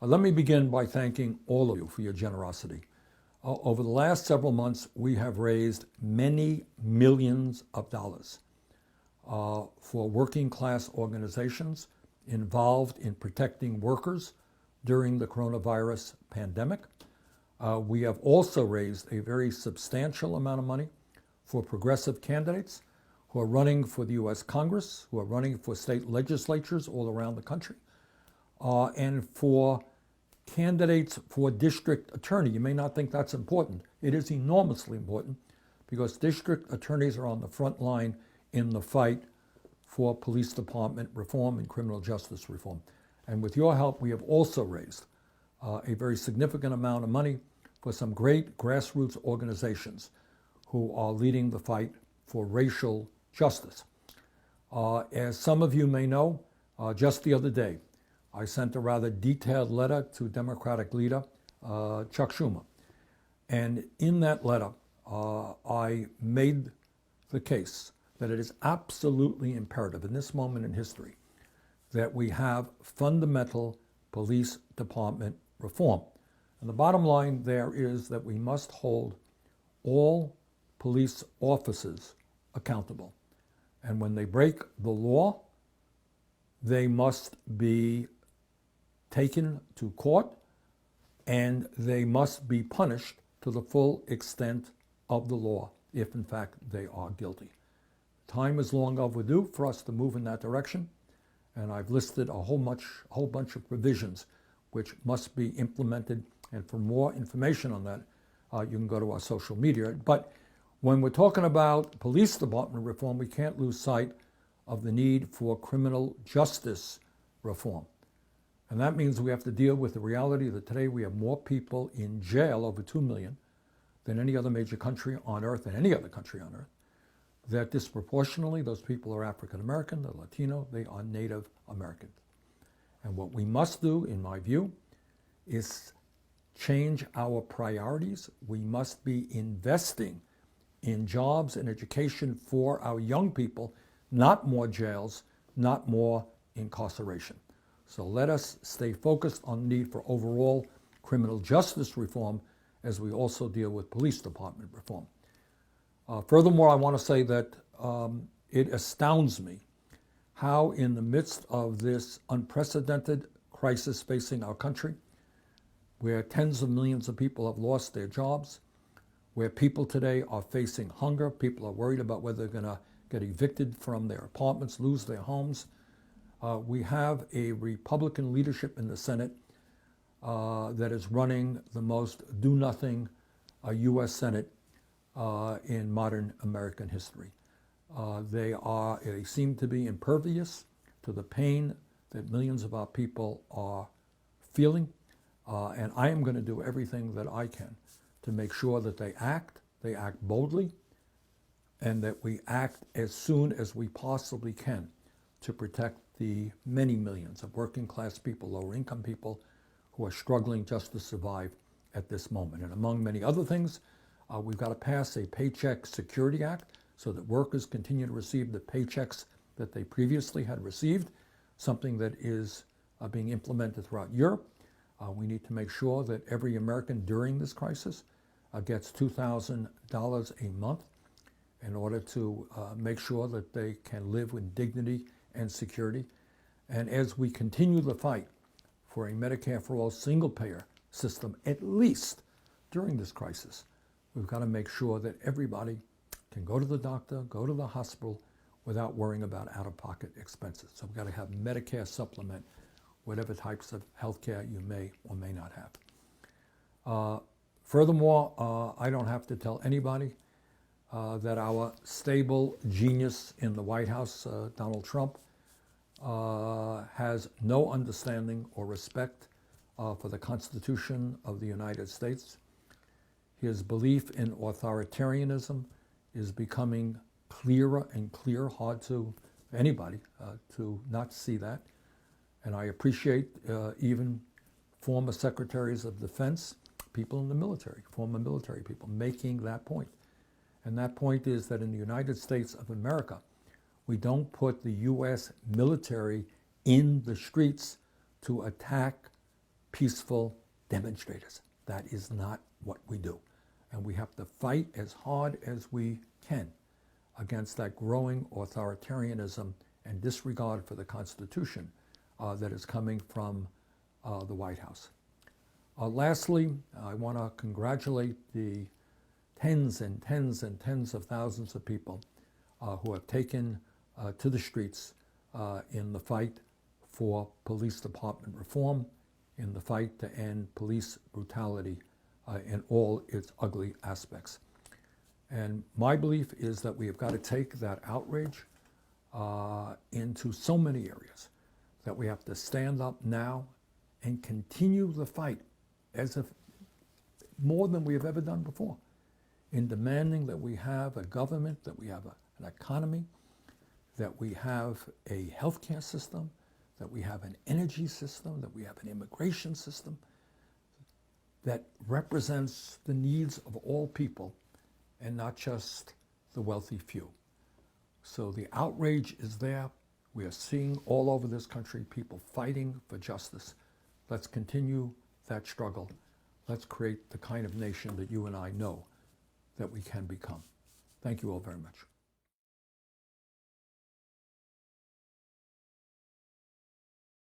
Let me begin by thanking all of you for your generosity. Over the last several months, we have raised many millions of dollars for working class organizations involved in protecting workers during the coronavirus pandemic. We have also raised a very substantial amount of money for progressive candidates who are running for the U.S. Congress, who are running for state legislatures all around the country, and for candidates for district attorney. You may not think that's important. It is enormously important because district attorneys are on the front line in the fight for police department reform and criminal justice reform. And with your help, we have also raised a very significant amount of money for some great grassroots organizations who are leading the fight for racial justice. As some of you may know, just the other day, I sent a rather detailed letter to Democratic leader Chuck Schumer. And in that letter, I made the case that it is absolutely imperative in this moment in history that we have fundamental police department reform. And the bottom line there is that we must hold all police officers accountable. And when they break the law, they must be taken to court and they must be punished to the full extent of the law if in fact they are guilty. Time is long overdue for us to move in that direction, and I've listed a whole bunch of provisions which must be implemented. And for more information on that, you can go to our social media. But when we're talking about police department reform, we can't lose sight of the need for criminal justice reform. And that means we have to deal with the reality that today we have more people in jail, over 2 million, than any other major country on earth, than any other country on earth. That disproportionately, those people are African American, they're Latino, they are Native Americans. And what we must do, in my view, is change our priorities. We must be investing in jobs and education for our young people, not more jails, not more incarceration. So let us stay focused on the need for overall criminal justice reform as we also deal with police department reform. Furthermore, I want to say that it astounds me how in the midst of this unprecedented crisis facing our country, where tens of millions of people have lost their jobs, where people today are facing hunger, people are worried about whether they're going to get evicted from their apartments, lose their homes, we have a Republican leadership in the Senate that is running the most do-nothing U.S. Senate in modern American history. They seem to be impervious to the pain that millions of our people are feeling, and I am going to do everything that I can to make sure that they act boldly, and that we act as soon as we possibly can to protect the many millions of working class people, lower income people who are struggling just to survive at this moment. And among many other things, we've got to pass a Paycheck Security Act so that workers continue to receive the paychecks that they previously had received, something that is being implemented throughout Europe. We need to make sure that every American during this crisis gets $2,000 a month in order to make sure that they can live with dignity and security. And as we continue the fight for a Medicare for all single-payer system, at least during this crisis, we've got to make sure that everybody can go to the doctor, go to the hospital without worrying about out-of-pocket expenses. So we've got to have Medicare supplement whatever types of health care you may or may not have. Furthermore, I don't have to tell anybody that our stable genius in the White House, Donald Trump, has no understanding or respect for the Constitution of the United States. His belief in authoritarianism is becoming clearer and clearer, hard to anybody to not see that. And I appreciate even former secretaries of defense, people in the military, former military people, making that point. And that point is that in the United States of America, we don't put the U.S. military in the streets to attack peaceful demonstrators. That is not what we do. And we have to fight as hard as we can against that growing authoritarianism and disregard for the Constitution that is coming from the White House. Lastly, I want to congratulate the tens and tens and tens of thousands of people who have taken to the streets in the fight for police department reform, in the fight to end police brutality in all its ugly aspects. And my belief is that we have got to take that outrage into so many areas that we have to stand up now and continue the fight as if more than we have ever done before, in demanding that we have a government, that we have an economy, that we have a healthcare system, that we have an energy system, that we have an immigration system that represents the needs of all people and not just the wealthy few. So the outrage is there. We are seeing all over this country people fighting for justice. Let's continue that struggle. Let's create the kind of nation that you and I know that we can become. Thank you all very much.